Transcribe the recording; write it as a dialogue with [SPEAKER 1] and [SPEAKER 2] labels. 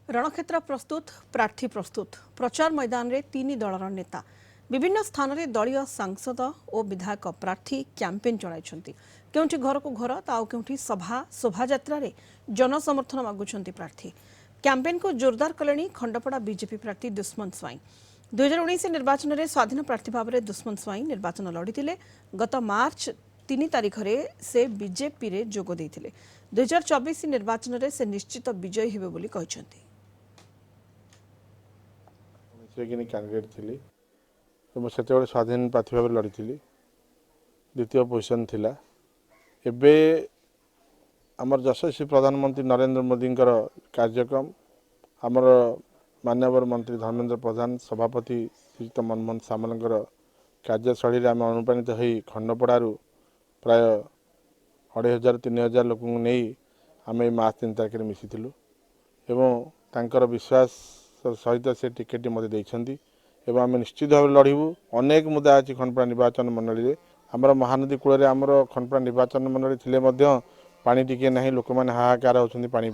[SPEAKER 1] रणक्षेत्र प्रस्तुत प्रार्थी प्रस्तुत प्रचार मैदान रे तीन दलर नेता विभिन्न स्थान में दलीय सांसद और विधायक प्रार्थी कैंपेन चलाइछन्ति केउठी घर को घर तो केउठी सभा शोभायात्रा रे जनसमर्थन मागुछन्ति प्रार्थी कैंपेन को जोरदार कलेनी खंडपड़ा बीजेपी प्रार्थी दुष्मंत स्वाई 2019 निर्वाचन में स्वाधीन प्रार्थी भाव में दुष्मंत स्वाई निर्वाचन लड़ी गत मार्च 3 तारिख में से बीजेपी रे जोग देइथिले 2024 निर्वाचन में से निश्चित विजयी हेबे बोली कहिसन्ति
[SPEAKER 2] कैंडिडेट थी मुझे स्वाधीन प्रार्थी भाव लड़ी द्वितीय पोजिशन थिला एबे आमर यशस्वी प्रधानमंत्री नरेंद्र मोदी कार्यक्रम आमर माननीय मंत्री धर्मेंद्र प्रधान सभापति श्रीयुक्त मनमोहन सामल कार्यशैली आम अनुप्राणित हो खंडपड़ारू प्राय 2500-3000 लोक नहीं आम मार्च 3 तारिख में मिशीलु एवं विश्वास सहित से टिकेट मत देइछन्ति एवं आम निश्चित भाव लड़ू अनेक मुद्दा अच्छी खंडपड़ा निर्वाचन मंडली आमर महानदी कूल आमर खंडपड़ा निर्वाचन मंडली थिले पानी टिके ना लोक मैंने हाहाकार होती पानी